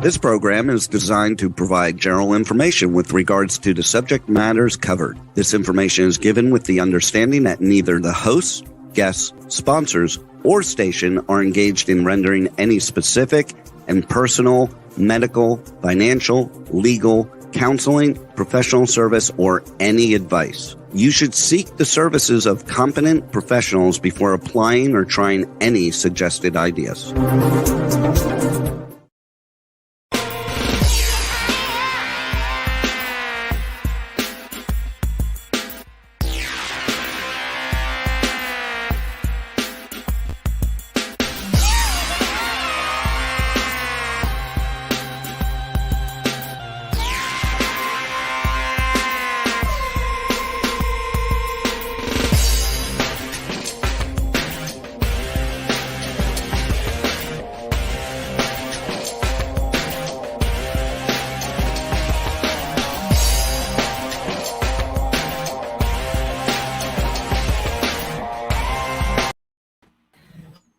This program is designed to provide general information with regards to the subject matters covered. This information is given with the understanding that neither the hosts, guests, sponsors, or station are engaged in rendering any specific and personal, medical, financial, legal, counseling, professional service, or any advice. You should seek the services of competent professionals before applying or trying any suggested ideas.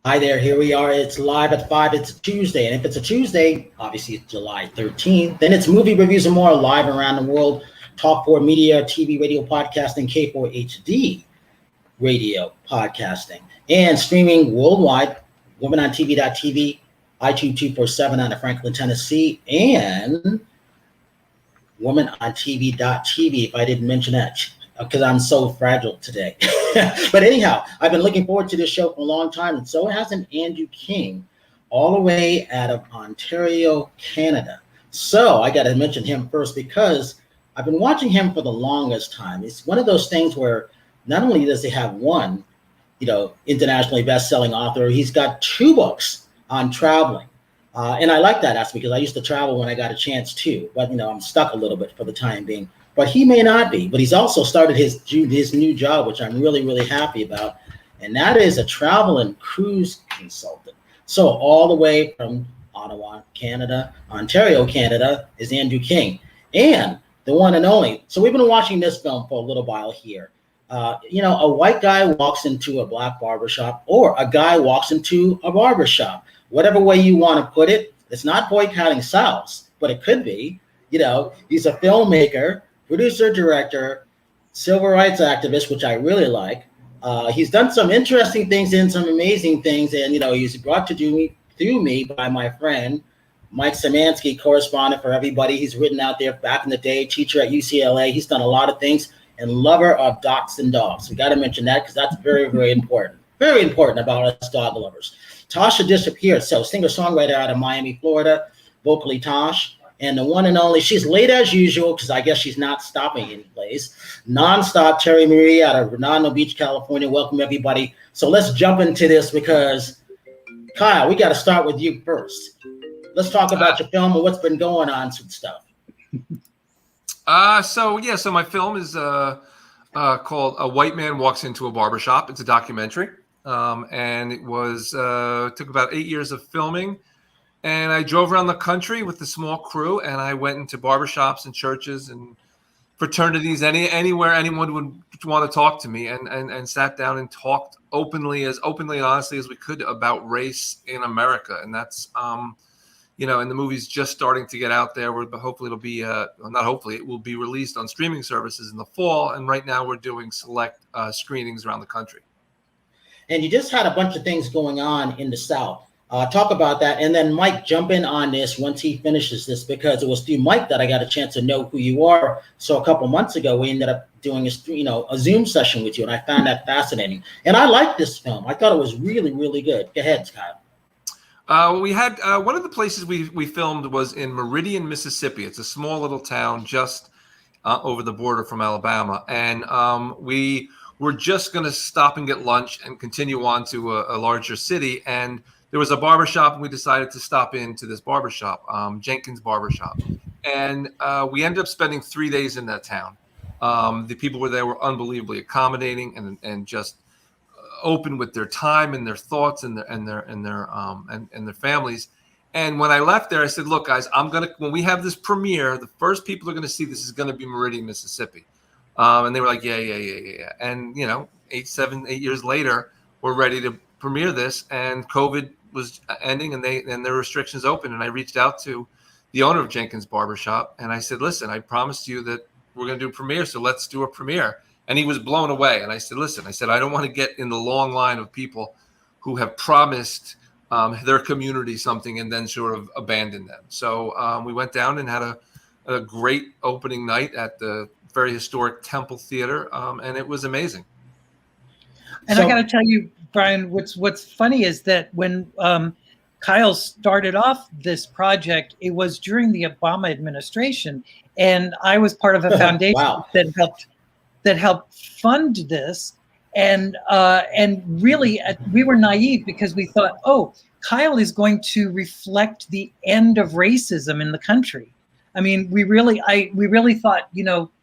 Hi there, here we are. It's live at 5. It's Tuesday. And if it's a Tuesday, obviously it's July 13th. Then it's movie reviews and more live around the world. Talk 4 Media, TV, radio, podcasting, K4HD radio, podcasting, and streaming worldwide. WomenOnTV.tv, iTunes 247 out of Franklin, Tennessee, and WomenOnTV.tv, if I didn't mention that, because I'm so fragile today. But anyhow, I've been looking forward to this show for a long time, and so has an Andrew King, all the way out of Ontario, Canada. So I got to mention him first because I've been watching him for the longest time. It's one of those things where not only does he have one, internationally best-selling author, he's got 2 books on traveling. And I like that aspect because I used to travel when I got a chance too, but I'm stuck a little bit for the time being. But he may not be. But he's also started his new job, which I'm really, really happy about. And that is a travel and cruise consultant. So all the way from Ottawa, Canada, Ontario, Canada, is Andrew King. And the one and only. So we've been watching this film for a little while here. A white guy walks into a black barbershop, or a guy walks into a barbershop. Whatever way you want to put it. It's not boycotting Souths, but it could be. He's a filmmaker, producer, director, civil rights activist, which I really like. He's done some interesting things and some amazing things. And, he's brought through me by my friend, Mike Szymanski, correspondent for everybody. He's written out there back in the day, teacher at UCLA. He's done a lot of things and lover of dogs and dogs. We got to mention that because that's very, very important. Very important about us dog lovers. Tasha disappeared. So singer-songwriter out of Miami, Florida, vocally Tosh. And the one and only, she's late as usual because I guess she's not stopping any place. Nonstop Terri Marie out of Redondo Beach, California. Welcome, everybody. So let's jump into this because, Kyle, we got to start with you first. Let's talk about your film and what's been going on and stuff. So my film is called A White Man Walks Into a Barbershop. It's a documentary. And it was took about 8 years of filming. And I drove around the country with a small crew, and I went into barbershops and churches and fraternities, anywhere anyone would want to talk to me, and sat down and talked openly and honestly as we could about race in America. And that's, and the movie's just starting to get out there. Hopefully it'll be, not hopefully, it will be released on streaming services in the fall. And right now we're doing select screenings around the country. And you just had a bunch of things going on in the South. Talk about that, and then Mike, jump in on this once he finishes this, because it was through Mike that I got a chance to know who you are. So a couple months ago, we ended up doing a Zoom session with you, and I found that fascinating. And I liked this film. I thought it was really, really good. Go ahead, Kyle. We had one of the places we filmed was in Meridian, Mississippi. It's a small little town just over the border from Alabama, and we were just going to stop and get lunch and continue on to a larger city. And there was a barbershop, and we decided to stop into this barbershop, Jenkins Barbershop. And we ended up spending 3 days in that town. The people were unbelievably accommodating and just open with their time and their thoughts and their families. And when I left there, I said, look, guys, when we have this premiere, the first people are going to see this is going to be Meridian, Mississippi. And they were like, yeah. And, 8 years later, we're ready to premiere this, and COVID was ending and their restrictions opened. And I reached out to the owner of Jenkins Barbershop, and I said, listen, I promised you that we're going to do a premiere, so let's do a premiere. And he was blown away. And I said, listen, I don't want to get in the long line of people who have promised their community something and then sort of abandon them. So we went down and had a great opening night at the very historic Temple Theater, and it was amazing. And I got to tell you, Brian, what's funny is that when Kyle started off this project, it was during the Obama administration, and I was part of a foundation Wow. that helped fund this. And really, we were naive because we thought, oh, Kyle is going to reflect the end of racism in the country. I mean, we really thought,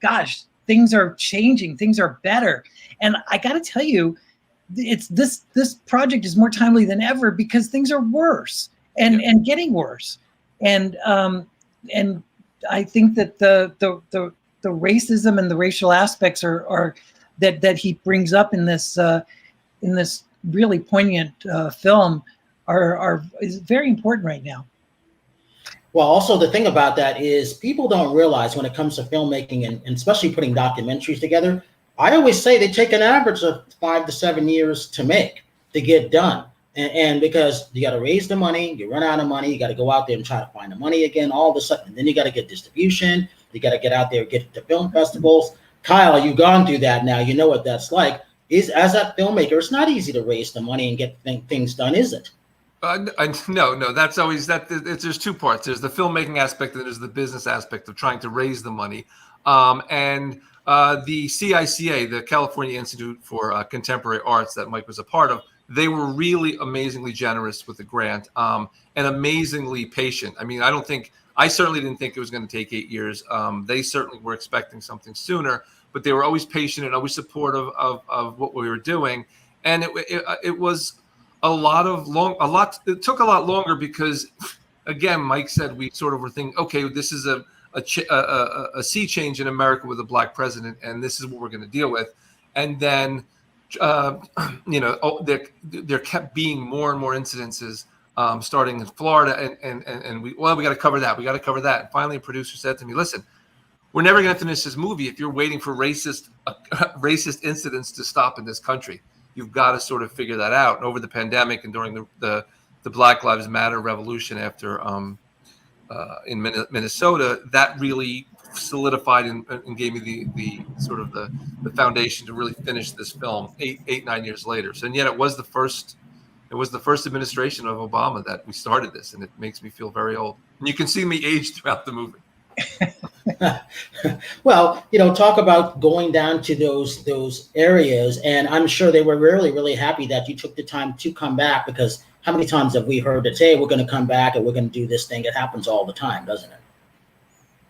gosh, things are changing, things are better. And I got to tell you, it's this project is more timely than ever because things are worse and getting worse. And I think that the racism and the racial aspects are that he brings up in this really poignant film is very important right now. Well, also the thing about that is people don't realize when it comes to filmmaking and especially putting documentaries together, I always say they take an average of 5 to 7 years to get done. And because you got to raise the money, you run out of money, you got to go out there and try to find the money again, all of a sudden, and then you got to get distribution, you got to get out there, get to film festivals. Kyle, you've gone through that now, you know what that's like. As a filmmaker, it's not easy to raise the money and get things done, is it? No, that's always that. There's two parts. There's the filmmaking aspect, and there's the business aspect of trying to raise the money. And the CICA, the California Institute for Contemporary Arts, that Mike was a part of, they were really amazingly generous with the grant and amazingly patient. I mean, I certainly didn't think it was going to take 8 years. They certainly were expecting something sooner, but they were always patient and always supportive of what we were doing. And it was it took a lot longer because, again, Mike said we sort of were thinking, okay, this is a sea change in America with a black president, and this is what we're going to deal with. And then, there kept being more and more incidences starting in Florida, and we got to cover that. We got to cover that. And finally, a producer said to me, listen, we're never going to finish this movie if you're waiting for racist incidents to stop in this country. You've got to sort of figure that out. And over the pandemic and during the Black Lives Matter revolution after in Minnesota, that really solidified and gave me the sort of the foundation to really finish this film 9 years later. So, and yet it was the first administration of Obama that we started this, and it makes me feel very old. And you can see me age throughout the movie. Well, talk about going down to those areas, and I'm sure they were really, really happy that you took the time to come back, because how many times have we heard that, hey, we're going to come back and we're going to do this thing? It happens all the time, doesn't it?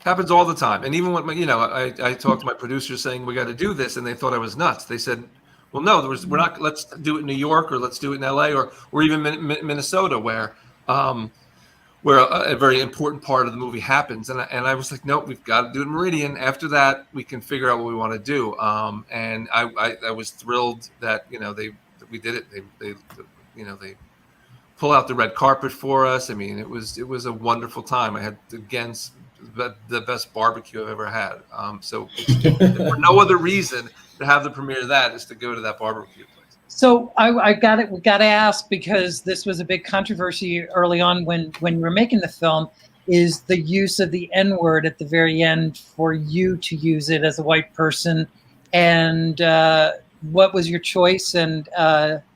Happens all the time. And even when I talked to my producers saying we got to do this, and they thought I was nuts. They said, well, no, we're not. Let's do it in New York, or let's do it in LA, or even Minnesota, where a very important part of the movie happens. And I was like, nope, we've got to do it in Meridian. After that, we can figure out what we want to do. And I was thrilled that we did it. They pull out the red carpet for us. I mean, it was a wonderful time. I had, again, the best barbecue I've ever had. So for no other reason to have the premiere of that is to go to that barbecue place. So we got to ask, because this was a big controversy early on when you were making the film, is the use of the N-word at the very end, for you to use it as a white person. And what was your choice, and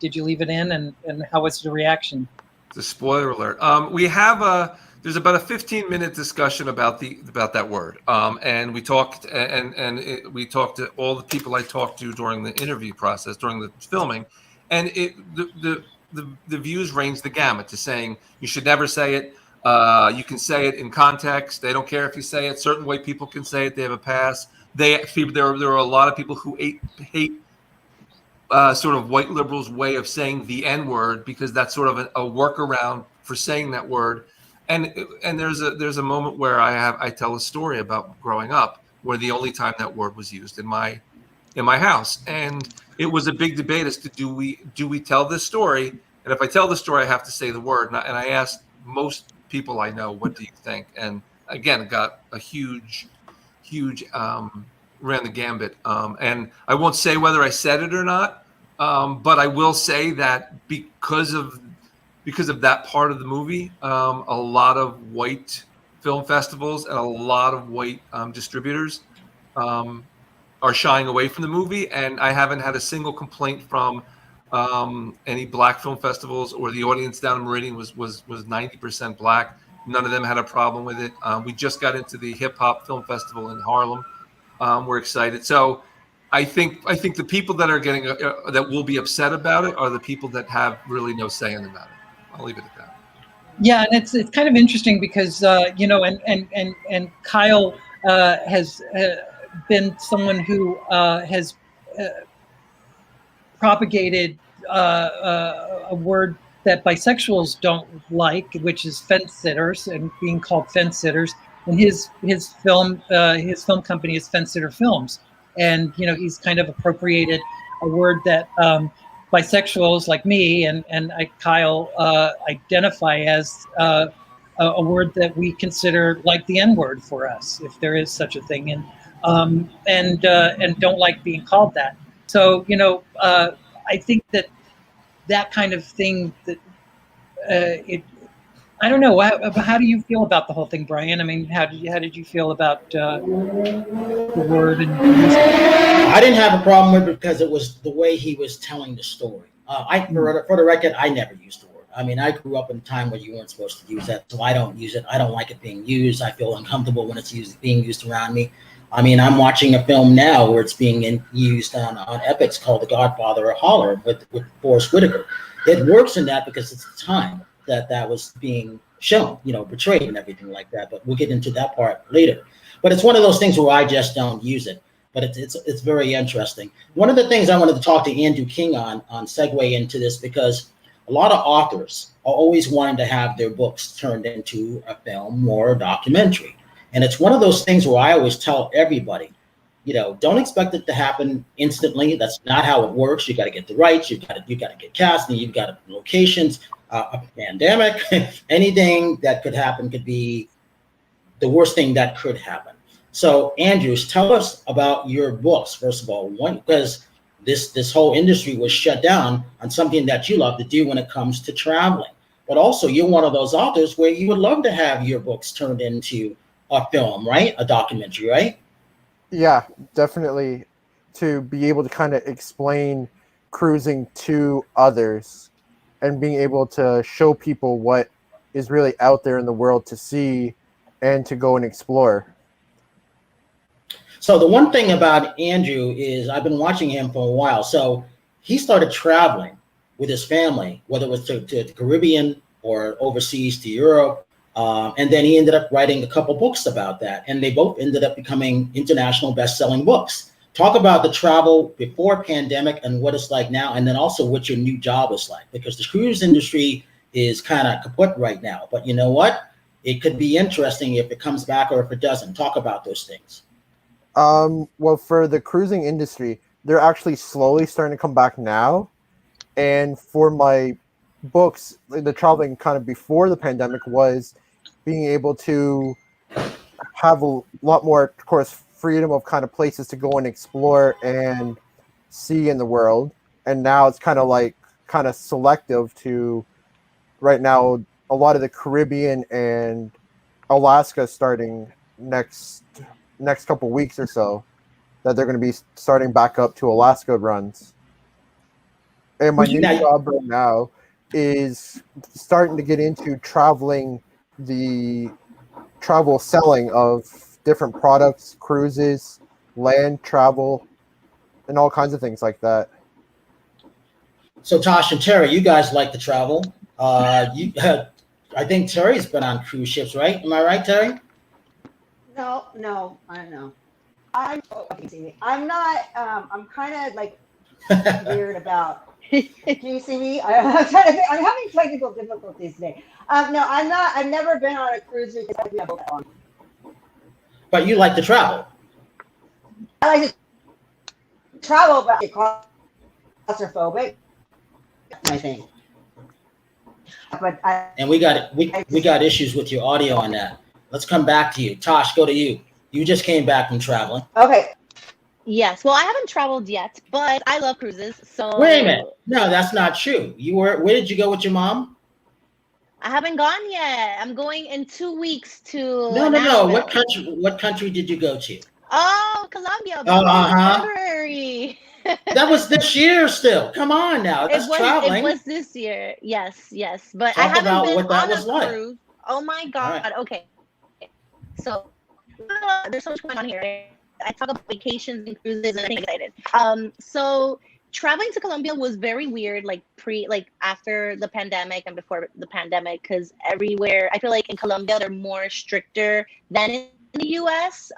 did you leave it in, and how was the reaction? The spoiler alert. We have there's about a 15-minute discussion about that word, and we talked we talked to all the people I talked to during the interview process, during the filming, and the views range the gamut to saying you should never say it. You can say it in context. They don't care if you say it. Certain white people can say it. They have a pass. There are a lot of people who hate sort of white liberals' way of saying the N-word, because that's sort of a workaround for saying that word. And there's a moment where I tell a story about growing up where the only time that word was used in my house, and it was a big debate as to do we tell this story, and if I tell the story I have to say the word, and I asked most people I know, what do you think? And again, got a huge ran the gambit. And I won't say whether I said it or not, but I will say that because of that part of the movie, a lot of white film festivals and a lot of white distributors are shying away from the movie. And I haven't had a single complaint from any black film festivals, or the audience down in Meridian was 90% black. None of them had a problem with it. We just got into the hip hop film festival in Harlem. We're excited. So I think the people that are getting that will be upset about it are the people that have really no say in the matter. I'll leave it at that. Yeah, and it's kind of interesting because and Kyle has been someone who has propagated a word that bisexuals don't like, which is fence sitters, and being called fence sitters. And his film company is FenceSitter Films, and he's kind of appropriated a word that bisexuals like me and Kyle identify as a word that we consider like the N-word for us, if there is such a thing, and don't like being called that. So I think that kind of thing that I don't know. How do you feel about the whole thing, Brian? I mean, how did you feel about the word? I didn't have a problem with it because it was the way he was telling the story. For the record, I never used the word. I mean, I grew up in a time where you weren't supposed to use that, so I don't use it. I don't like it being used. I feel uncomfortable when it's being used around me. I mean, I'm watching a film now where it's being used on Epix called The Godfather of Holler with Forrest Whitaker. It works in that because it's the time that was being shown, portrayed and everything like that. But we'll get into that part later. But it's one of those things where I just don't use it. But it's very interesting. One of the things I wanted to talk to Andrew King on segue into this, because a lot of authors are always wanting to have their books turned into a film or a documentary. And it's one of those things where I always tell everybody, don't expect it to happen instantly. That's not how it works. You got to get the rights. You got to get casting. You've got locations. A pandemic, anything that could happen could be the worst thing that could happen. So, Andrews, tell us about your books, first of all, because this whole industry was shut down on something that you love to do when it comes to traveling. But also, you're one of those authors where you would love to have your books turned into a film, right? A documentary, right? Yeah, definitely. To be able to kind of explain cruising to others and being able to show people what is really out there in the world to see and to go and explore. So the one thing about Andrew is I've been watching him for a while. So he started traveling with his family, whether it was to the Caribbean or overseas to Europe. And then he ended up writing a couple books about that. And they both ended up becoming international best-selling books. Talk about the travel before pandemic and what it's like now, and then also what your new job is like, because the cruise industry is kind of kaput right now. But you know what? It could be interesting if it comes back or if it doesn't. Talk about those things. Well, for the cruising industry, they're actually slowly starting to come back now. And for my books, the traveling kind of before the pandemic was being able to have a lot more, of course, freedom of kind of places to go and explore and see in the world. And now it's kind of selective to right now, a lot of the Caribbean and Alaska starting next couple weeks or so, that they're going to be starting back up to Alaska runs. And my new job right now is starting to get into the travel selling of different products, cruises, land travel, and all kinds of things like that. So Tosh and Terri, you guys like to travel. I think Terry's been on cruise ships, right? Am I right, Terri? No, I don't know. I'm not. I'm kind of like weird about. Can you see me? I'm having technical difficulties today. No, I'm not. I've never been on a cruise because I've never been on. But you like to travel. I like to travel, but I'm claustrophobic. I think. But and we got issues with your audio on that. Let's come back to you. Tosh, go to you. You just came back from traveling. Okay. Yes. Well, I haven't traveled yet, but I love cruises. So Wait a minute. No, that's not true. Where did you go with your mom? I haven't gone yet. I'm going in 2 weeks to No. Nashville. What country did you go to? Oh, Colombia. February. That was this year still. Come on now. That's traveling. It was this year. Yes. But Talk I haven't about been what that on was a like. cruise. Oh my God. Right. Okay. So there's so much going on here. I talk about vacations and cruises and I'm excited. So traveling to Colombia was very weird, like after the pandemic and before the pandemic, because everywhere, I feel like in Colombia, they're more stricter than in the US.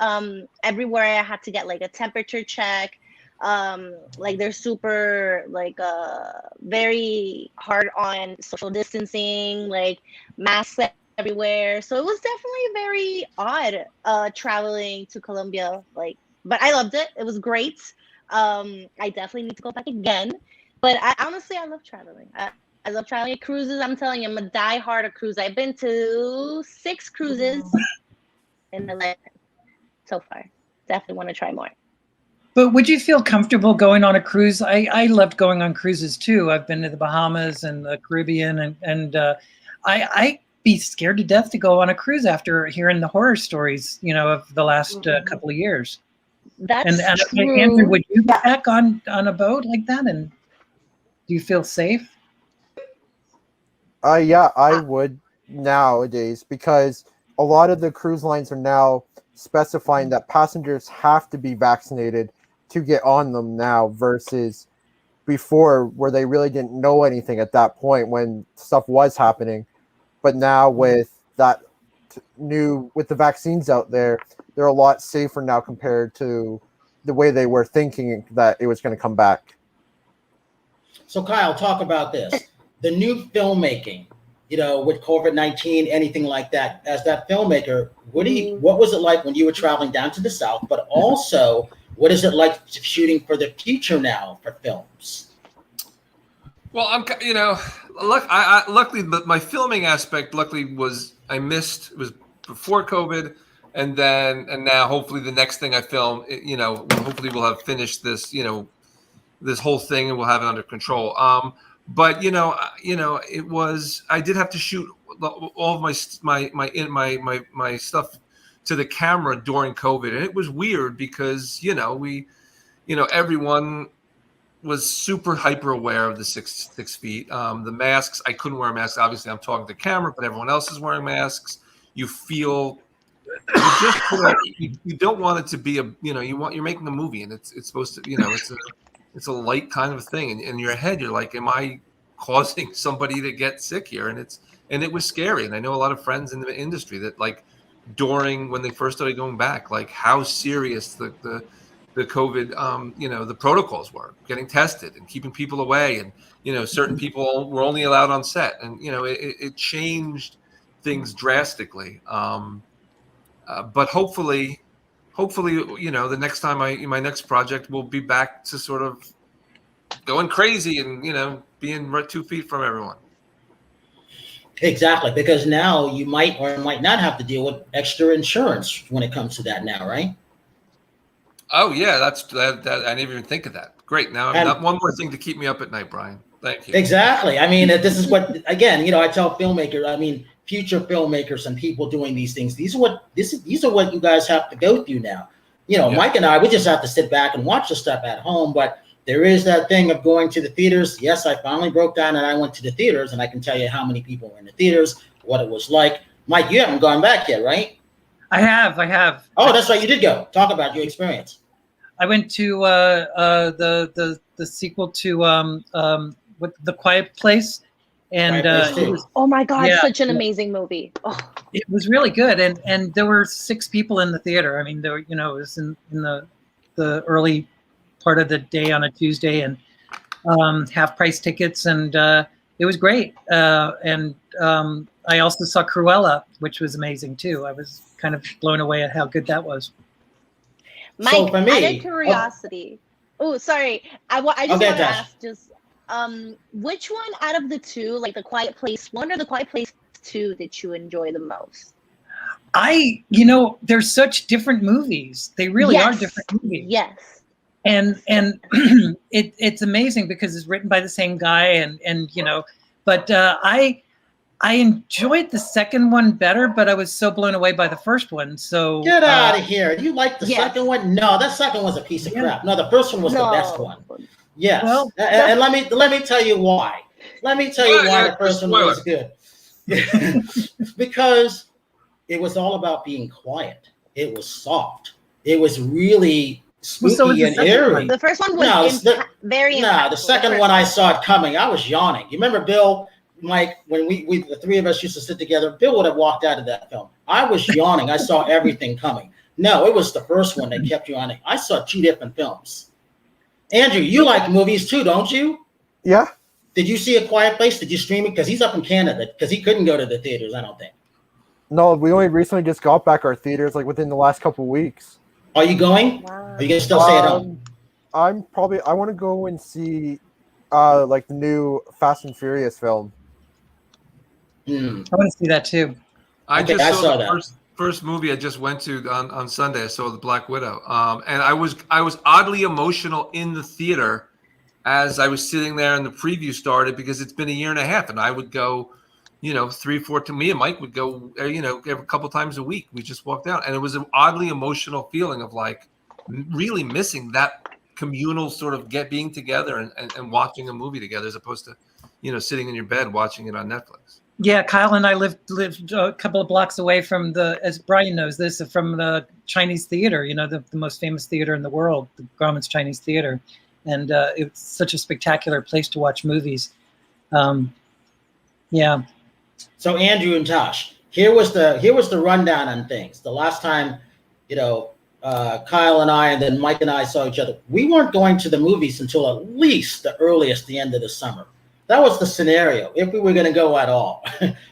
Everywhere I had to get like a temperature check. Like they're super very hard on social distancing, like masks everywhere. So it was definitely very odd traveling to Colombia, but I loved it. It was great. I definitely need to go back again. But honestly, I love traveling. I love traveling cruises. I'm telling you, I'm a diehard of cruise. I've been to 6 cruises in my life so far. Definitely want to try more. But would you feel comfortable going on a cruise? I loved going on cruises too. I've been to the Bahamas and the Caribbean, and I'd be scared to death to go on a cruise after hearing the horror stories, of the last couple of years. That's true. Andrew, would you get back on a boat like that? And do you feel safe? Yeah, I would nowadays, because a lot of the cruise lines are now specifying that passengers have to be vaccinated to get on them now, versus before where they really didn't know anything at that point when stuff was happening. But now with that with the vaccines out there, they're a lot safer now compared to the way they were thinking that it was going to come back. So Kyle, talk about this. The new filmmaking, with COVID-19, anything like that. As that filmmaker, what was it like when you were traveling down to the South, but also what is it like shooting for the future now for films? Well, luckily my filming aspect, was it was before COVID, and now hopefully the next thing I film, hopefully we'll have finished this, this whole thing, and we'll have it under control. But it was, I did have to shoot all of my stuff to the camera during COVID, and it was weird because everyone was super hyper aware of the 6 feet. The masks, I couldn't wear a mask. Obviously, I'm talking to the camera, but everyone else is wearing masks. You feel you don't want it to be you're making a movie, and it's supposed to it's a light kind of thing, and in your head you're like, am I causing somebody to get sick here? And it was scary. And I know a lot of friends in the industry that during when they first started going back, how serious the COVID, the protocols were, getting tested and keeping people away, and certain people were only allowed on set, and it changed things drastically. But hopefully, the next time my next project will be back to sort of going crazy and being 2 feet from everyone. Exactly, because now you might or might not have to deal with extra insurance when it comes to that now, right? Oh yeah, that I didn't even think of that. Great. Now I've got one more thing to keep me up at night, Brian. Thank you. Exactly. I mean, this is what, again, I tell filmmakers, future filmmakers and people doing these things, these are what you guys have to go through now. Mike and I, we just have to sit back and watch the stuff at home, but there is that thing of going to the theaters. Yes, I finally broke down and I went to the theaters, and I can tell you how many people were in the theaters, what it was like. Mike, you haven't gone back yet, right? I have. Oh, that's right. You did go. Talk about your experience. I went to the sequel to what, The Quiet Place, and it was, oh my God, such an amazing movie. Oh. It was really good, and there were 6 people in the theater. I mean, there it was in the early part of the day on a Tuesday, and half price tickets, and it was great. And I also saw Cruella, which was amazing too. I was kind of blown away at how good that was. Mike, so for me, out of curiosity. Oh, sorry. I just want to ask, which one out of the 2, like The Quiet Place 1 or The Quiet Place 2, did you enjoy the most? they're such different movies. They really are different movies. Yes. And it's amazing because it's written by the same guy, and but I enjoyed the second one better, but I was so blown away by the first one. So get out of here! You like the second one? No, that second one's a piece of crap. No, the first one was the best one. Yes, well, and let me tell you why. Let me tell you why the first one was good. Because it was all about being quiet. It was soft. It was really spooky and eerie. The first one was very impactful. No, the second one I saw it coming. I was yawning. You remember Bill? Mike, when we the three of us used to sit together, Bill would have walked out of that film. I was yawning. I saw everything coming. No, it was the first one that kept you on it. I saw 2 different films. Andrew, you like movies too, don't you? Yeah. Did you see A Quiet Place? Did you stream it? Because he's up in Canada, because he couldn't go to the theaters, I don't think. No, we only recently just got back our theaters, like within the last couple of weeks. Are you going? Wow. Are you going to still stay at home? I want to go and see like the new Fast and Furious film. I want to see that too. I saw the first movie I just went to on Sunday. I saw The Black Widow, and I was oddly emotional in the theater as I was sitting there and the preview started, because it's been a year and a half, and I would go, 3, 4 to me and Mike would go, every couple times a week. We just walked out, and it was an oddly emotional feeling of like really missing that communal sort of being together and watching a movie together, as opposed to sitting in your bed watching it on Netflix. Yeah, Kyle and I lived a couple of blocks away from as Brian knows this, from the Chinese theater, the most famous theater in the world, the Grauman's Chinese Theater. And it's such a spectacular place to watch movies. Yeah. So Andrew and Tosh, here was the rundown on things. The last time, Kyle and I, and then Mike and I saw each other, we weren't going to the movies until at least the end of the summer. That was the scenario, if we were going to go at all,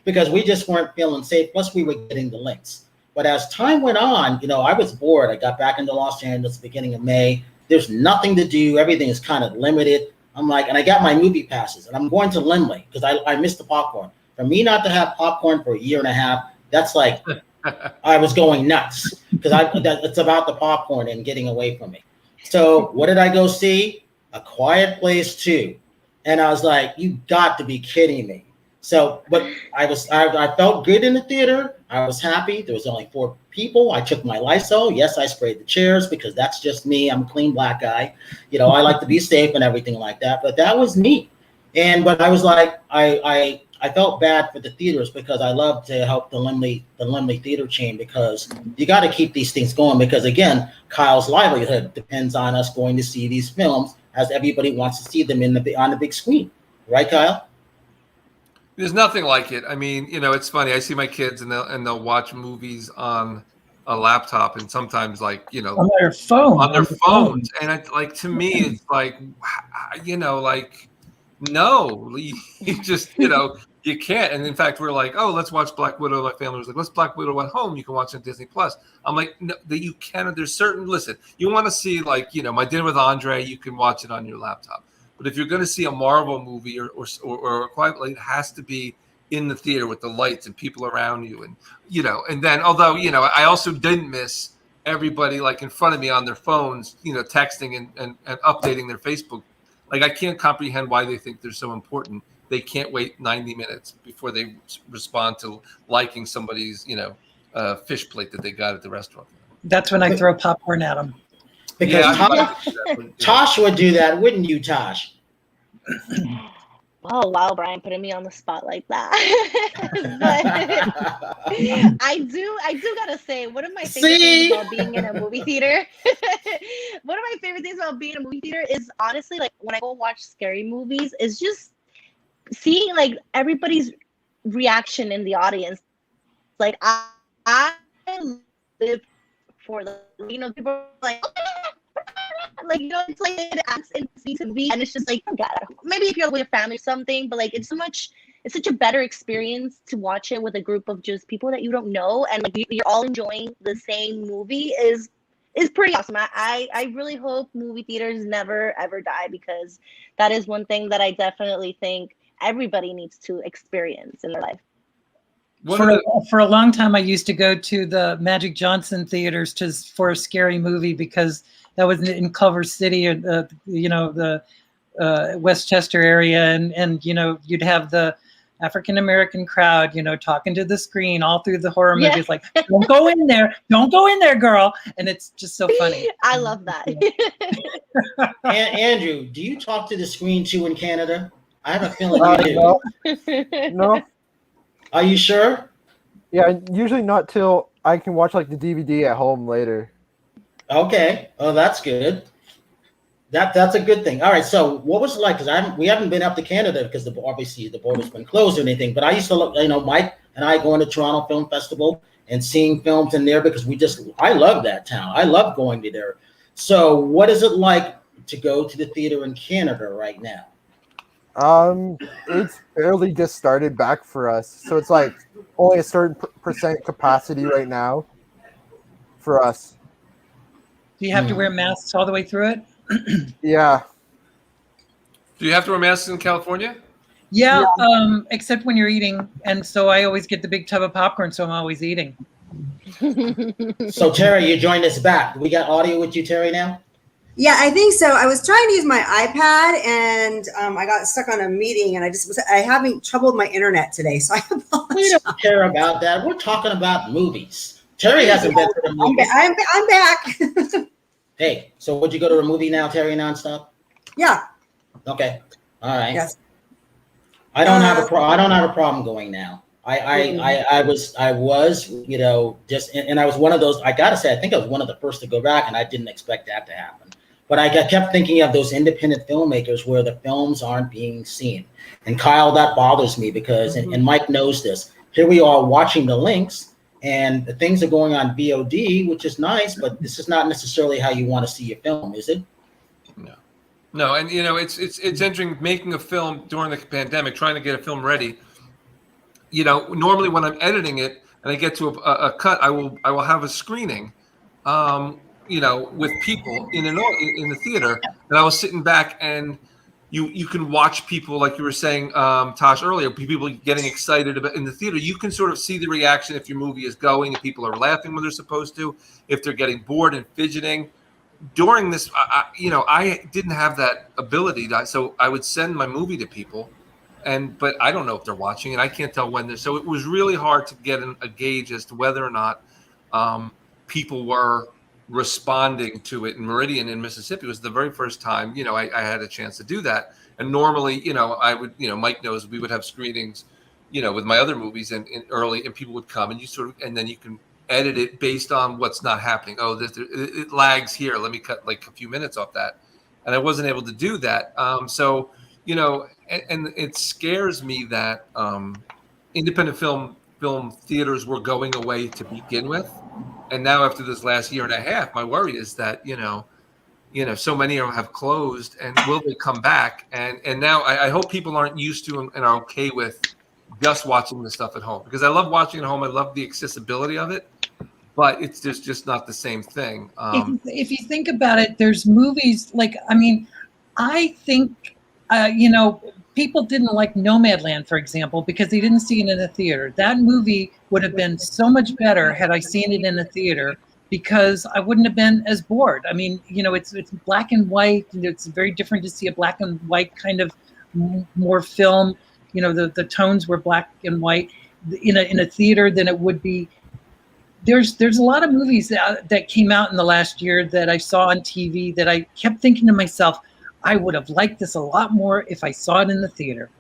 because we just weren't feeling safe. Plus, we were getting the links. But as time went on, I was bored. I got back into Los Angeles beginning of May. There's nothing to do. Everything is kind of limited. I'm like, and I got my movie passes, and I'm going to Lindley because I missed the popcorn. For me not to have popcorn for a year and a half, that's like I was going nuts, because it's about the popcorn and getting away from me. So what did I go see? A Quiet Place 2. And I was like, you got to be kidding me. So, but I felt good in the theater. I was happy. There was only 4 people. I took my Lysol. Yes, I sprayed the chairs because that's just me. I'm a clean black guy. I like to be safe and everything like that. But that was me. But I was like, I felt bad for the theaters, because I love to help the Lindley theater chain, because you got to keep these things going, because again, Kyle's livelihood depends on us going to see these films, as everybody wants to see them on the big screen. Right, Kyle? There's nothing like it. I mean, it's funny. I see my kids and they'll watch movies on a laptop, and sometimes on their phones. And to me, it's like, no, you just, you can't. And in fact, we're like, oh, let's watch Black Widow. My family was like, let's Black Widow at home. You can watch it on Disney Plus. I'm like, no, that you can. There's certain, listen, you want to see My Dinner with Andre, you can watch it on your laptop. But if you're going to see a Marvel movie or a Quiet Place, it has to be in the theater with the lights and people around you. And, and then, although, I also didn't miss everybody in front of me on their phones, texting and updating their Facebook. I can't comprehend why they think they're so important. They can't wait 90 minutes before they respond to liking somebody's, fish plate that they got at the restaurant. That's when I throw popcorn at them. Because Tosh would do that, wouldn't you, Tosh? Oh wow, Brian, putting me on the spot like that. But I do gotta say, one of my favorite things about being in a movie theater. One of my favorite things about being in a movie theater is honestly, when I go watch scary movies, is just seeing everybody's reaction in the audience. I live for the people are like. It's it acts in to me, and it's just oh God, maybe if you're with your family or something, but it's such a better experience to watch it with a group of just people that you don't know, and you're all enjoying the same movie is pretty awesome. I really hope movie theaters never ever die, because that is one thing that I definitely think everybody needs to experience in their life. For a long time, I used to go to the Magic Johnson theaters for a scary movie because that was in Culver City, or the Westchester area, and you'd have the African American crowd, talking to the screen all through the horror movies, like, don't go in there, girl. And it's just so funny. I love that. Andrew, do you talk to the screen too in Canada? I have a feeling you do. No. Are you sure? Yeah, usually not till I can watch like the DVD at home later. Okay. Oh, that's good. That's a good thing. All right. So what was it like? Because we haven't been up to Canada because obviously the border's been closed or anything. But I used to look, Mike and I going to Toronto Film Festival and seeing films in there because I love that town. I love going to there. So what is it like to go to the theater in Canada right now? It's barely just started back for us. So it's like only a certain percent capacity right now for us. Do you have to wear masks all the way through it? Yeah. Do you have to wear masks in California? Yeah, except when you're eating. And so I always get the big tub of popcorn, so I'm always eating. So Terri, you joined us back. We got audio with you, Terri, now? Yeah, I think so. I was trying to use my iPad and I got stuck on a meeting and I having trouble with my internet today. So I apologize. We don't care about that. We're talking about movies. Terri hasn't been to the movie. I'm back. Hey, so would you go to a movie now, Terri, nonstop? Yeah. Okay. All right. Yes. I don't have a problem going now. I was, just, and I was one of those, I gotta say, I think I was one of the first to go back and I didn't expect that to happen. But I kept thinking of those independent filmmakers where the films aren't being seen. And Kyle, that bothers me because, and Mike knows this, here we are watching the links and the things are going on VOD, which is nice, but this is not necessarily how you want to see a film, is it? No. And it's interesting making a film during the pandemic, trying to get a film ready. Normally when I'm editing it and I get to a cut, I will have a screening, with people in the theater, and I was sitting back and you can watch people, like you were saying, Tosh, earlier, people getting excited about in the theater. You can sort of see the reaction if your movie is going, if people are laughing when they're supposed to, if they're getting bored and fidgeting. During this, I didn't have that ability, so I would send my movie to people, but I don't know if they're watching, and I can't tell when they're. So it was really hard to get a gauge as to whether or not people were responding to it. In Meridian in Mississippi was the very first time I had a chance to do that. And normally I would Mike knows we would have screenings with my other movies and early, and people would come and and then you can edit it based on what's not happening. It lags here, let me cut like a few minutes off that, and I wasn't able to do that. So and it scares me that independent film theaters were going away to begin with. And now after this last year and a half, my worry is that, so many of them have closed, and will they come back? And now I hope people aren't used to and are okay with just watching the stuff at home, because I love watching at home. I love the accessibility of it, but it's just not the same thing. If you think about it, there's movies I think, people didn't like Nomadland, for example, because they didn't see it in a theater. That movie would have been so much better had I seen it in a theater, because I wouldn't have been as bored. I mean, it's black and white. It's very different to see a black and white kind of more film. The tones were black and white in a theater than it would be. There's a lot of movies that came out in the last year that I saw on TV that I kept thinking to myself, I would have liked this a lot more if I saw it in the theater.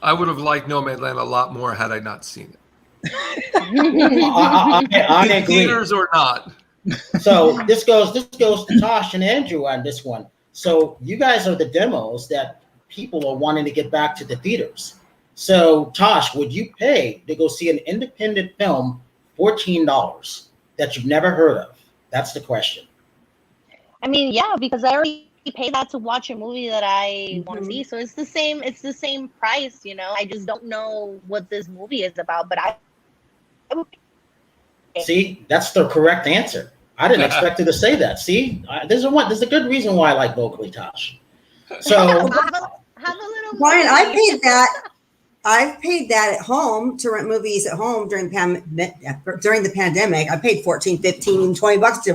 I would have liked Nomadland a lot more had I not seen it. I agree. Theaters or not. So this goes to Tosh and Andrew on this one. So you guys are the demos that people are wanting to get back to the theaters. So Tosh, would you pay to go see an independent film $14 that you've never heard of? That's the question. I mean, yeah, because I already pay that to watch a movie that I want to see, so it's the same price. I just don't know what this movie is about, but I see, that's the correct answer. I didn't expect her to say that. See, there's a good reason why I like vocally, Tosh. So have a little Brian, I paid that. I've paid that at home to rent movies at home during the pandemic. I paid 14, 15, 20 bucks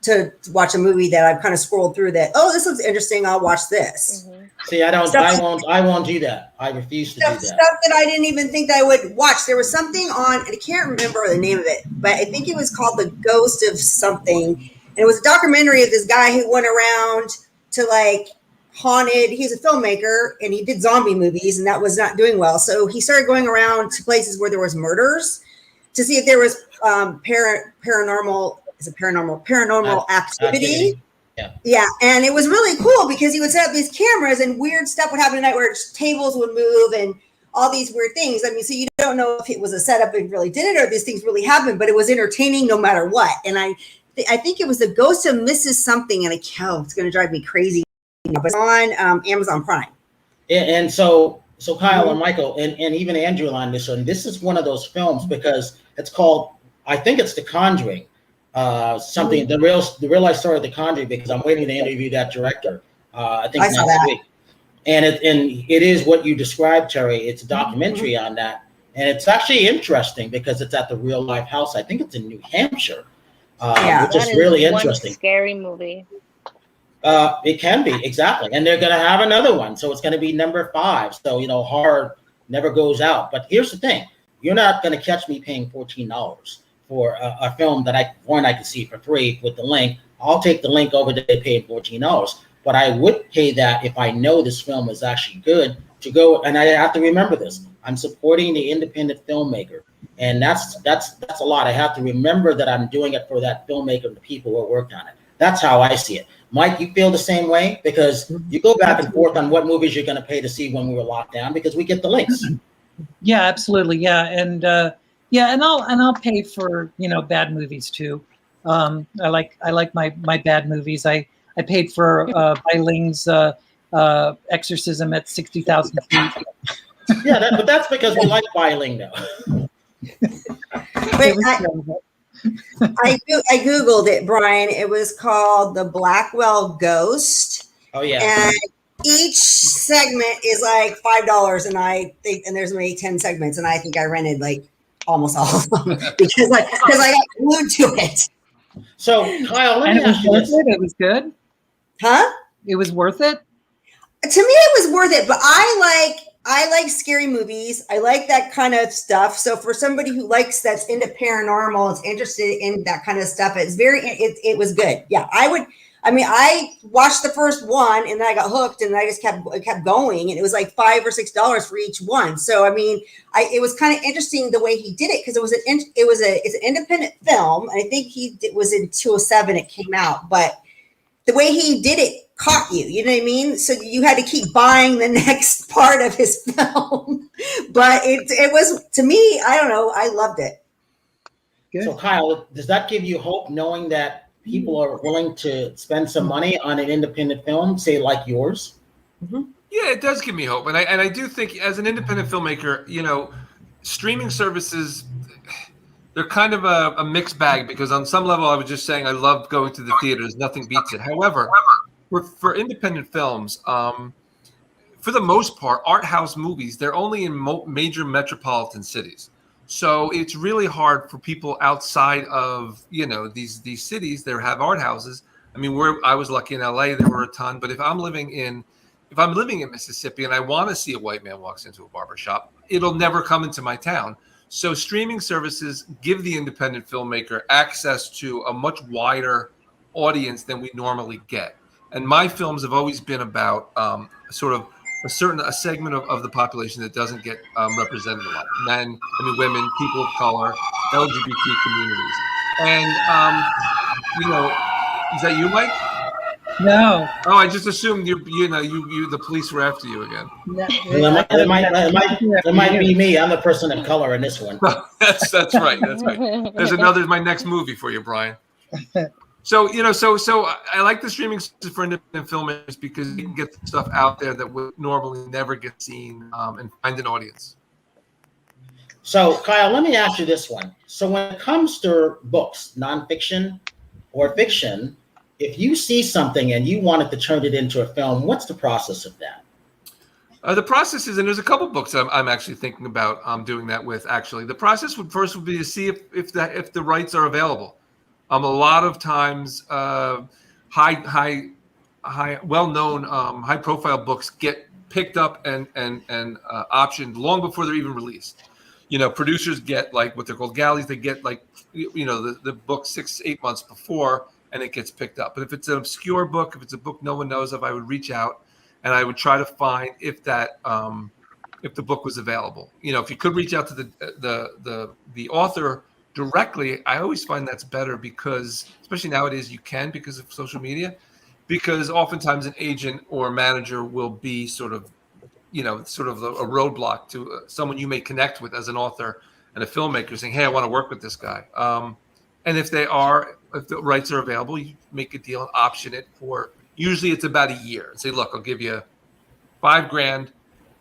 to watch a movie that I've kind of scrolled through that, oh, this looks interesting, I'll watch this. Mm-hmm. See, I won't do that. I refuse to do that. Stuff that I didn't even think that I would watch. There was something on, and I can't remember the name of it, but I think it was called The Ghost of Something. And it was a documentary of this guy who went around to like haunted, he's a filmmaker and he did zombie movies and that was not doing well. So he started going around to places where there was murders to see if there was paranormal activity. Yeah. And it was really cool because he would set up these cameras and weird stuff would happen at night where tables would move and all these weird things. I mean, so you don't know if it was a setup and really did it or these things really happened, but it was entertaining no matter what. And I think it was The Ghost of Mrs. Something, and it's going to drive me crazy. But it's on Amazon Prime. And so Kyle and Michael and even Andrew on this one, this is one of those films because it's called, I think it's The Conjuring. The real life story of The Conjuring, because I'm waiting to interview that director. I think next week. And it is what you described, Terri. It's a documentary on that. And it's actually interesting because it's at the real life house. I think it's in New Hampshire. Which is really interesting. Scary movie. It can be, exactly. And they're going to have another one. So it's going to be number 5. So, horror never goes out. But here's the thing. You're not going to catch me paying $14 for a film that I can see for free with the link. I'll take the link over there paying $14. But I would pay that if I know this film is actually good to go. And I have to remember this. I'm supporting the independent filmmaker. And that's a lot. I have to remember that I'm doing it for that filmmaker and the people who worked on it. That's how I see it. Mike, you feel the same way? Because you go back and forth on what movies you're going to pay to see when we were locked down because we get the links. Yeah, absolutely. Yeah. And and I'll pay for, bad movies too. I like my bad movies. I paid for Beiling's Exorcism at 60,000 feet. Yeah, but that's because we like Beiling though. I Googled it, Brian. It was called The Blackwell Ghost. Oh yeah. And each segment is like $5, and there's maybe 10 segments, and I think I rented like almost all of them because I got glued to it. So Kyle, let me ask you this. It was good. Huh? It was worth it. To me, it was worth it, but I like scary movies. I like that kind of stuff. So for somebody who likes that's into paranormal, is interested in that kind of stuff, it was good. Yeah, I watched the first one and then I got hooked and I just kept going, and it was like $5 or $6 for each one. So it was kind of interesting the way he did it because it's an independent film. And I think it was in 2007 it came out, but the way he did it caught you, you know what I mean? So you had to keep buying the next part of his film. But it was, to me, I don't know, I loved it. Good. So Kyle, does that give you hope knowing that people are willing to spend some money on an independent film, say like yours? Mm-hmm. Yeah, it does give me hope. And I do think as an independent filmmaker, streaming services, they're kind of a mixed bag because on some level I was just saying I love going to the theaters. Nothing beats it. However, for independent films, for the most part, art house movies, they're only in major metropolitan cities. So it's really hard for people outside of, these cities that have art houses. I mean, I was lucky in LA, there were a ton, but if I'm living in Mississippi and I want to see a white man walks into a barbershop, it'll never come into my town. So streaming services give the independent filmmaker access to a much wider audience than we normally get. And my films have always been about sort of a segment of the population that doesn't get represented a lot. Women, people of color, LGBT communities. And, is that you, Mike? No. Oh, I just assumed you the police were after you again. No. It might be me. I'm the person of color in this one. That's right. That's right. There's my next movie for you, Brian. So I like the streaming for independent filmmakers because you can get stuff out there that would normally never get seen and find an audience. So Kyle, let me ask you this one. So when it comes to books, nonfiction or fiction, if you see something and you wanted to turn it into a film, what's the process of that? The process is, and there's a couple books I'm actually thinking about doing that with. Actually, the process would be to see if the rights are available. A lot of times, high well-known, high-profile books get picked up and optioned long before they're even released. Producers get like what they're called galleys. They get like the book 6-8 months before, and it gets picked up. But if it's an obscure book, if it's a book no one knows of, I would reach out. And I would try to find if the book was available. If you could reach out to the author directly, I always find that's better because, especially nowadays, you can because of social media. Because oftentimes an agent or manager will be sort of a roadblock to someone you may connect with as an author and a filmmaker, saying, "Hey, I want to work with this guy." And if the rights are available, you make a deal and option it for. Usually it's about a year. And say, look, I'll give you $5,000.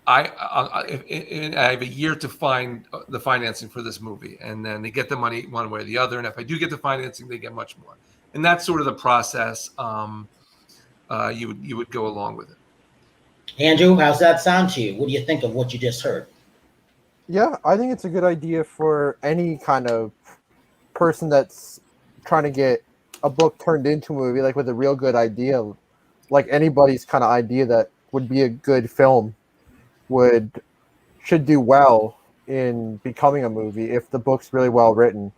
I have a year to find the financing for this movie, and then they get the money one way or the other. And if I do get the financing, they get much more. And that's sort of the process. You would go along with it. Andrew, how's that sound to you? What do you think of what you just heard? Yeah, I think it's a good idea for any kind of person that's trying to get a book turned into a movie, like with a real good idea. Like anybody's kind of idea that would be a good film should do well in becoming a movie if the book's really well written.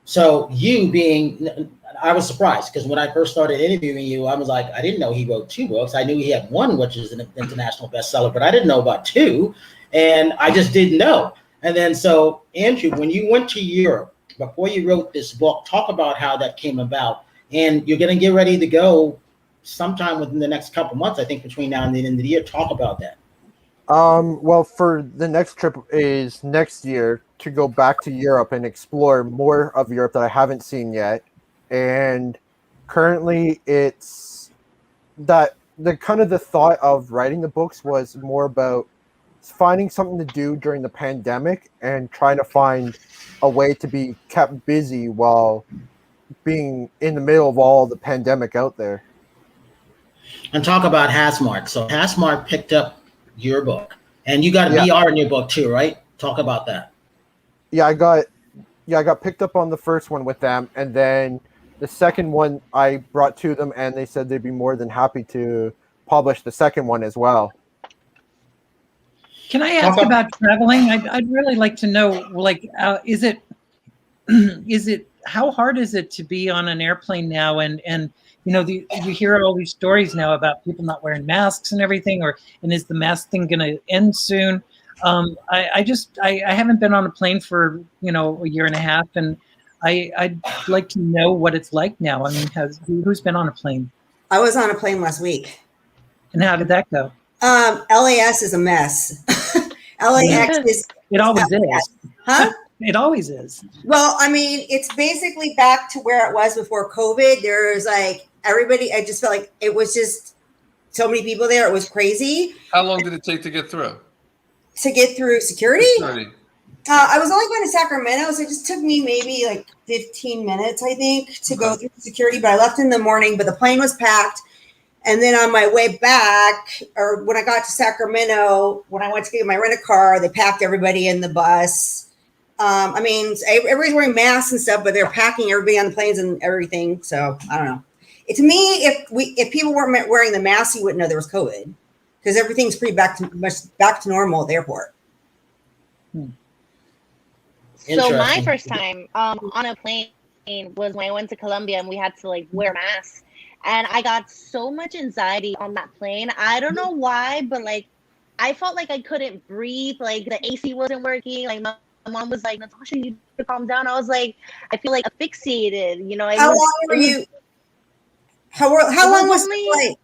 So I was surprised because when I first started interviewing you, I was like, I didn't know he wrote 2 books. I knew he had one, which is an international bestseller, but I didn't know about 2, and I just didn't know. And then so Andrew, when you went to Europe before you wrote this book, talk about how that came about. And you're going to get ready to go sometime within the next couple months, I think between now and the end of the year. Talk about that. Well, for the next trip is next year to go back to Europe and explore more of Europe that I haven't seen yet. And currently it's that the thought of writing the books was more about finding something to do during the pandemic and trying to find a way to be kept busy while being in the middle of all the pandemic out there. And talk about Housemarque. So Housemarque picked up your book, and you got a BR in your book too, right? Talk about that. Yeah, I got picked up on the first one with them, and then the second one I brought to them, and they said they'd be more than happy to publish the second one as well. Can I ask about traveling? I'd really like to know, like, is it how hard is it to be on an airplane now? And you hear all these stories now about people not wearing masks and everything, and is the mask thing going to end soon? I haven't been on a plane for a year and a half, and I'd like to know what it's like now. I mean, who's been on a plane? I was on a plane last week. And how did that go? LAS is a mess. LAX is. It always is. Huh? It always is. Well, I mean, it's basically back to where it was before COVID. There's like everybody. I just felt like it was just so many people there. It was crazy. How long did it take to get through? To get through security? I was only going to Sacramento, so it just took me maybe like 15 minutes, I think, to go through security. But I left in the morning, but the plane was packed. And then on my way back, or when I got to Sacramento, when I went to get my rent-a-car, they packed everybody in the bus. I mean, everybody's wearing masks and stuff, but they're packing everybody on the planes and everything. So I don't know. To me, if people weren't wearing the mask, you wouldn't know there was COVID, because everything's pretty back to normal at the airport. So my first time on a plane was when I went to Colombia, and we had to wear masks. And I got so much anxiety on that plane. I don't know why, but I felt like I couldn't breathe. Like the AC wasn't working. Like my mom was like, "Nathasha, you need to calm down." I was like, I feel like asphyxiated. How long were you? How long was the flight?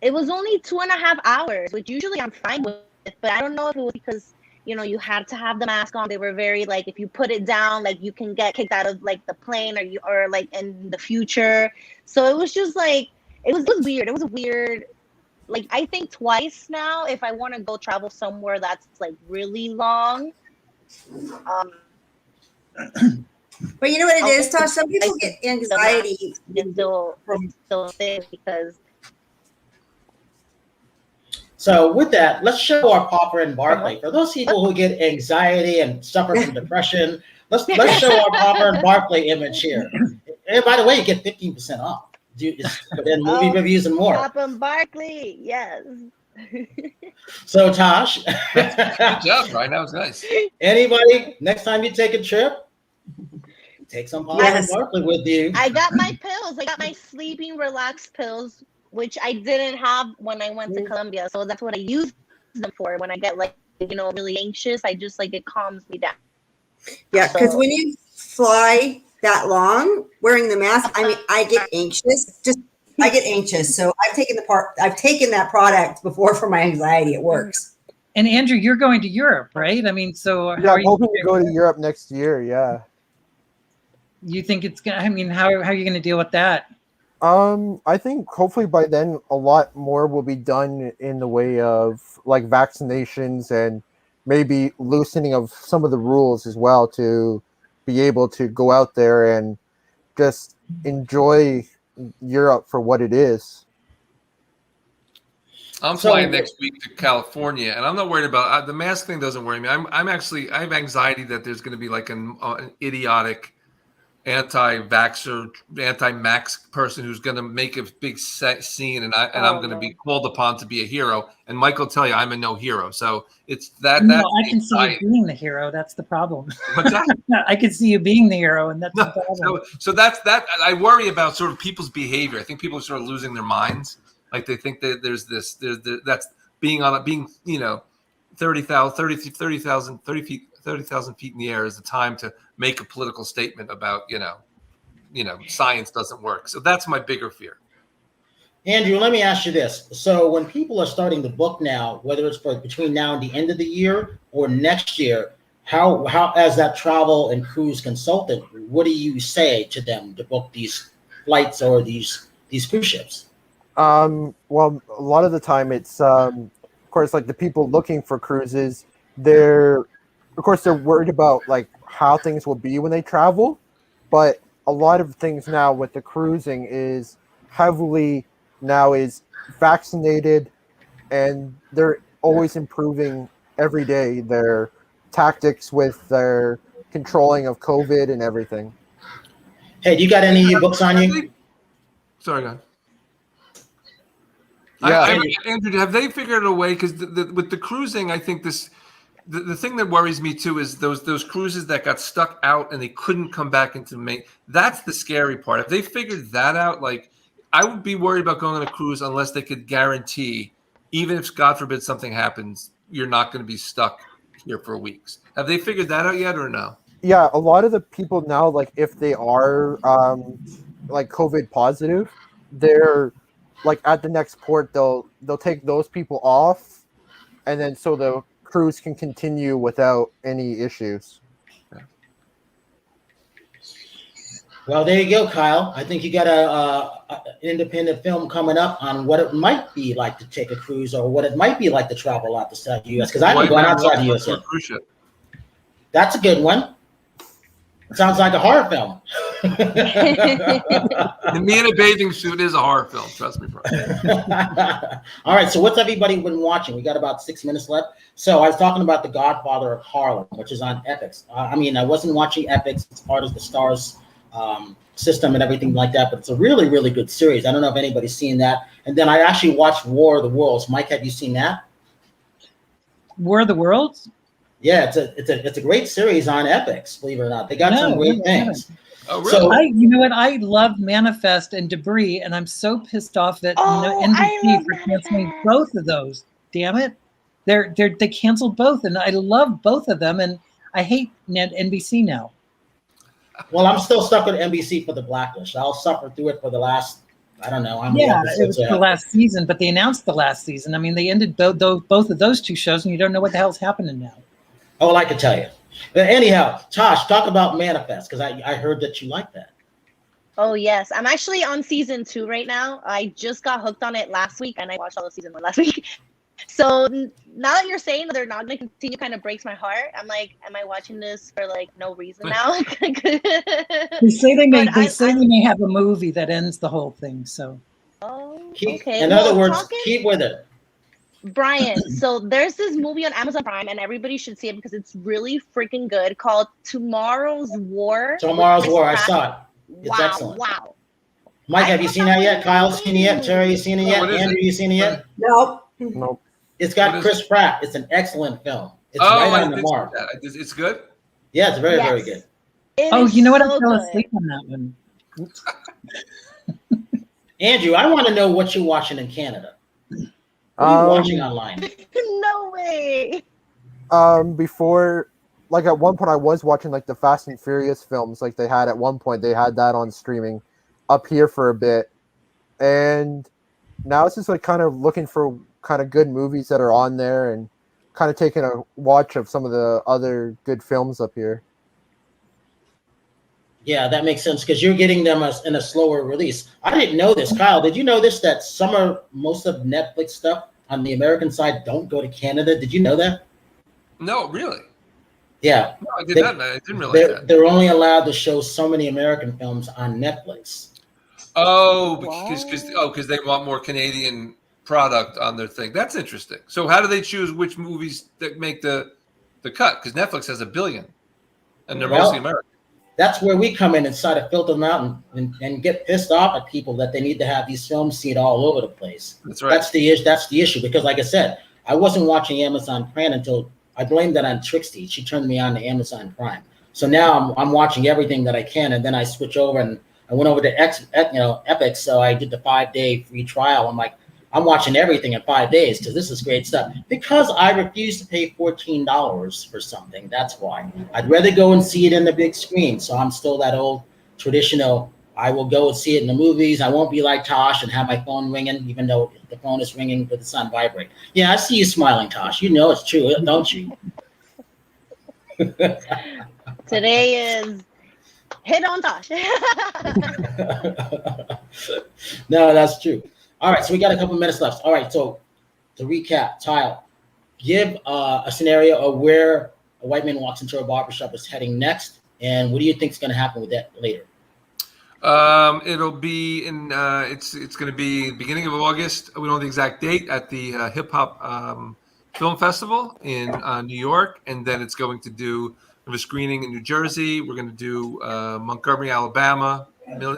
It was only 2.5 hours, which usually I'm fine with. But I don't know if it was because you had to have the mask on. They were very if you put it down, you can get kicked out of the plane, or in the future. So it was just it was weird. It was a weird. I think twice now if I want to go travel somewhere that's really long. But you know what it is, Tosh? Some people get anxiety still because. So with that, let's show our Popper and Barclay. For those people who get anxiety and suffer from depression, let's show our Popper and Barclay image here. And by the way, you get 15% off. Then movie reviews and more. Popper and Barclay, yes. So Tosh, Good job, Brian. That was nice. Anybody, next time you take a trip, take some Popper and Barclay with you. I got my pills. I got my sleeping relax pills, which I didn't have when I went to Colombia. So that's what I use them for when I get like, really anxious. I just like, it calms me down. Yeah, because when you fly that long wearing the mask, I mean, I get anxious. I get anxious. So I've taken that product before for my anxiety. It works. And Andrew, you're going to Europe, right? I mean, so yeah, I'm hoping to go to Europe next year. Yeah. You think it's gonna? I mean, how are you going to deal with that? I think hopefully by then a lot more will be done in the way of like vaccinations and maybe loosening of some of the rules as well to be able to go out there and just enjoy Europe for what it is. I'm flying next week to California, and I'm not worried about the mask thing. Doesn't worry me. I have anxiety that there's going to be like an idiotic anti-vaxxer, anti-max person who's going to make a big scene, and I'm going to be called upon to be a hero. And Mike will tell you I'm a no hero. So it's that. No, I can see you being the hero. That's the problem. What's that? I can see you being the hero, and that's the problem. So that's that. I worry about sort of people's behavior. I think people are sort of losing their minds. Like they think that there's that's being 30,000 feet in the air is the time to make a political statement about, science doesn't work. So that's my bigger fear. Andrew, let me ask you this. So when people are starting to book now, whether it's for between now and the end of the year or next year, how as that travel and cruise consultant, what do you say to them to book these flights or these cruise ships? Well, a lot of the time it's, of course, like the people looking for cruises, they're worried about like how things will be when they travel, but a lot of things now with the cruising is heavily now is vaccinated, and they're always improving every day their tactics with their controlling of COVID and everything. Hey, do you got any of your books on you? Sorry, go ahead. Yeah, Andrew, have they figured a way? Because with the cruising, I think the thing that worries me too is those cruises that got stuck out and they couldn't come back into Maine. That's the scary part. If they figured that out, like I would be worried about going on a cruise unless they could guarantee, even if God forbid something happens, you're not going to be stuck here for weeks. Have they figured that out yet or no? Yeah, a lot of the people now, like if they are like COVID positive, they're like at the next port, they'll take those people off, and then so the cruise can continue without any issues. Well, there you go, Kyle. I think you got an independent film coming up on what it might be like to take a cruise or what it might be like to travel outside the U.S. Because I haven't gone outside the U.S. yet. That's a good one. It sounds like a horror film. Me in a bathing suit is a horror film. Trust me, bro. All right. So what's everybody been watching? We got about 6 minutes left. So I was talking about The Godfather of Harlem, which is on Epix. I wasn't watching Epix. It's part of the Stars system and everything like that, but it's a really, really good series. I don't know if anybody's seen that. And then I actually watched War of the Worlds. Mike, have you seen that? War of the Worlds? Yeah, it's a great series on Epix, believe it or not. They got some great things. Oh, really? So, you know what? I love Manifest and Debris, and I'm so pissed off that NBC for canceling both of those. Damn it. They canceled both, and I love both of them, and I hate NBC now. Well, I'm still stuck with NBC for The Blacklist. I'll suffer through it for the last, I don't know. It was the last season, but they announced the last season. I mean, they ended both of those two shows, and you don't know what the hell's happening now. Oh, well, I can tell you. But anyhow, Tosh, talk about Manifest, because I heard that you like that. Oh, yes. I'm actually on season 2 right now. I just got hooked on it last week, and I watched all of season 1 last week. So now that you're saying that they're not going to continue, kind of breaks my heart. I'm like, am I watching this for like no reason now? They say they may have a movie that ends the whole thing. So. Oh, okay. Okay. In other words, keep with it. Brian, so there's this movie on Amazon Prime, and everybody should see it because it's really freaking good, called Tomorrow's War. Tomorrow's War. I saw it. It's wow, excellent. wow. Mike, have you seen that yet? Kyle, seen it yet? Terry, you seen it yet? Andrew, you seen it yet? Nope. Nope. It's got Chris Pratt. It's an excellent film. It's right on the mark. It's good? Yeah, it's very, very good. Oh, you know what? I so fell good. asleep on that one. Oops. Andrew, I want to know what you're watching in Canada. What are you watching online? No way. Before, like at one point, I was watching like the Fast and Furious films. Like they had at one point, they had that on streaming up here for a bit, and now it's just like kind of looking for kind of good movies that are on there and kind of taking a watch of some of the other good films up here. Yeah, that makes sense because you're getting them in a slower release. I didn't know this. Kyle, did you know this, that most of Netflix stuff on the American side don't go to Canada? Did you know that? No, really? Yeah. No, I didn't realize that. They're only allowed to show so many American films on Netflix. Oh, because they want more Canadian product on their thing. That's interesting. So how do they choose which movies that make the cut? Because Netflix has 1 billion, and they're mostly American. That's where we come in and try to filter them out and get pissed off at people that they need to have these films seen all over the place. That's right. That's the issue because, like I said, I wasn't watching Amazon Prime until I blamed that on Trixie. She turned me on to Amazon Prime. So now I'm watching everything that I can, and then I switch over and I went over to Epic. So I did the 5-day free trial. I'm like, I'm watching everything in 5 days because this is great stuff. Because I refuse to pay $14 for something. That's why. I'd rather go and see it in the big screen. So I'm still that old traditional. I will go and see it in the movies. I won't be like Tosh and have my phone ringing, even though the phone is ringing, but it's on vibrate. Yeah, I see you smiling, Tosh. You know it's true, don't you? Today is hit on Tosh. No, that's true. All right, so we got a couple minutes left. All right, so to recap, Tile, give a scenario of where a white man walks into a barbershop is heading next, and what do you think is going to happen with that later? It'll be in. It's going to be beginning of August. We don't know the exact date at the Hip Hop Film Festival in New York, and then it's going to do a screening in New Jersey. We're going to do Montgomery, Alabama,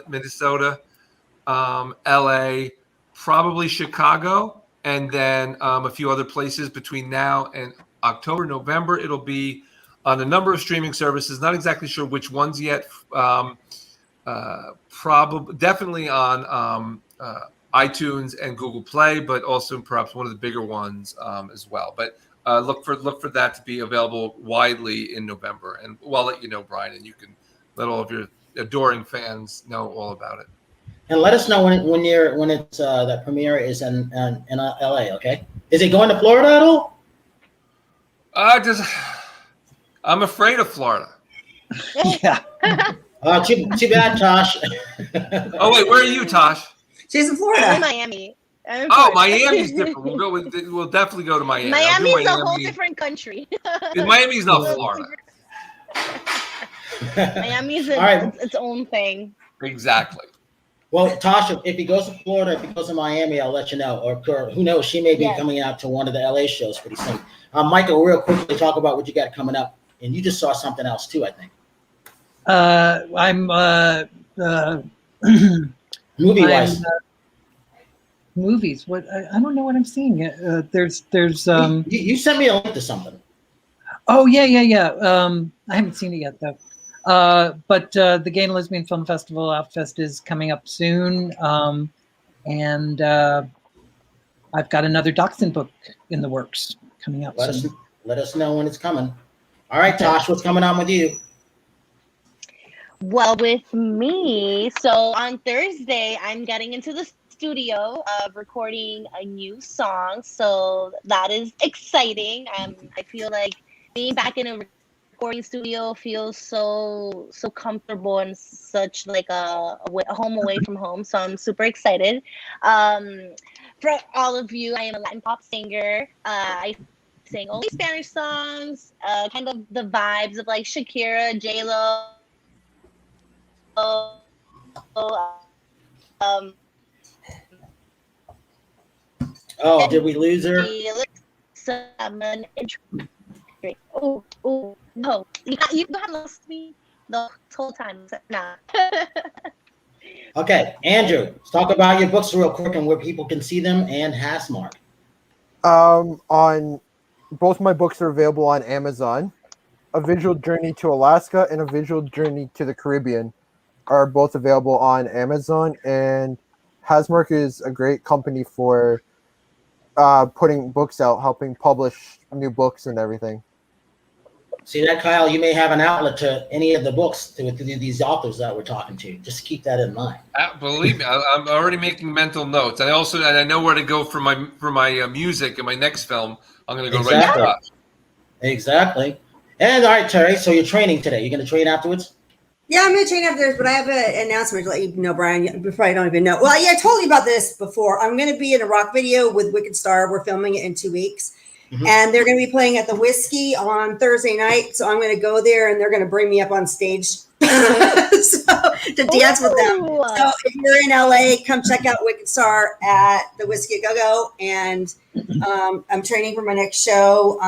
Minnesota, LA. Probably Chicago, and then a few other places between now and October, November. It'll be on a number of streaming services. Not exactly sure which ones yet. Probably, definitely on iTunes and Google Play, but also perhaps one of the bigger ones as well. But look for that to be available widely in November, and I'll let you know, Brian, and you can let all of your adoring fans know all about it. And let us know when it's that premiere is in LA. Okay, is it going to Florida at all? I'm afraid of Florida. Yeah. Too bad, Tosh. Oh wait, where are you, Tosh? She's in Florida. I'm in Miami. Miami's different. We'll definitely go to Miami. Miami's a whole different country. Miami's not Florida. Miami's its own thing. Exactly. Well, Tasha, if he goes to Florida, if he goes to Miami, I'll let you know. Or who knows, she may be coming out to one of the LA shows pretty soon. Michael, real quickly, talk about what you got coming up. And you just saw something else too, I think. Movie-wise. Movies. What I don't know what I'm seeing. There's. You sent me a link to something. Oh yeah. I haven't seen it yet though. But the Gay and Lesbian Film Festival Outfest is coming up soon, and I've got another Dachshund book in the works coming out soon. Let us know when it's coming. All right, Tosh, what's coming on with you? Well, with me, so on Thursday, I'm getting into the studio recording a new song, so that is exciting. I feel like being back in a recording studio feels so comfortable and such like a home away from home, so I'm super excited. For all of you, I am a Latin pop singer. I sing only Spanish songs, kind of the vibes of like Shakira, J-Lo, Oh, did we lose her? Oh, no. You have lost me the whole time. Nah. Okay, Andrew, let's talk about your books real quick and where people can see them and Housemarque. On both my books are available on Amazon. A Visual Journey to Alaska and A Visual Journey to the Caribbean are both available on Amazon, and Housemarque is a great company for putting books out, helping publish new books and everything. See that, Kyle? You may have an outlet to any of the books to these authors that we're talking to. Just keep that in mind. Believe me, I'm already making mental notes. I know where to go for my music in my next film. I'm going to go right to that. Exactly. And all right, Terri. So you're training today. You're going to train afterwards? Yeah, I'm going to train afterwards, but I have an announcement to let you know, Brian. You probably don't even know. Well, yeah, I told you about this before. I'm going to be in a rock video with Wicked Star. We're filming it in 2 weeks. Mm-hmm. And they're going to be playing at the Whiskey on Thursday night. So I'm going to go there and they're going to bring me up on stage to dance with them. So if you're in LA, come check out Wicked Star at the Whiskey Go-Go. And I'm training for my next show.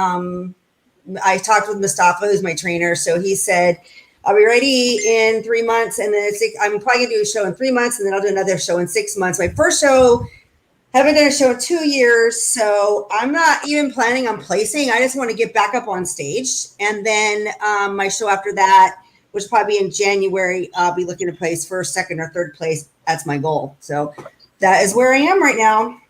I talked with Mustafa, who's my trainer. So he said, I'll be ready in 3 months. And then I'm probably going to do a show in 3 months. And then I'll do another show in 6 months. My first show, haven't done a show in 2 years, so I'm not even planning on placing. I just want to get back up on stage. And then my show after that, which will probably be in January, I'll be looking to place first, second, or third place. That's my goal. So that is where I am right now.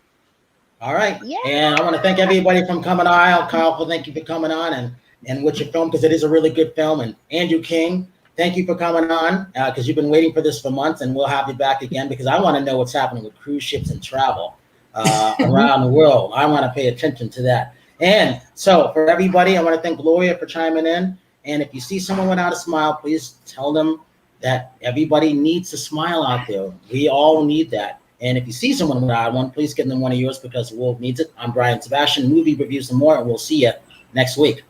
All right. Yeah. And I want to thank everybody from coming on. Kyle, thank you for coming on and with your film, because it is a really good film. And Andrew King, thank you for coming on, because you've been waiting for this for months, and we'll have you back again because I want to know what's happening with cruise ships and travel around the world. I want to pay attention to that. And so for everybody, I want to thank Gloria for chiming in. And if you see someone without a smile, please tell them that everybody needs a smile out there. We all need that. And if you see someone without one, please give them one of yours because the world needs it. I'm Brian Sebastian, movie reviews and more, and we'll see you next week.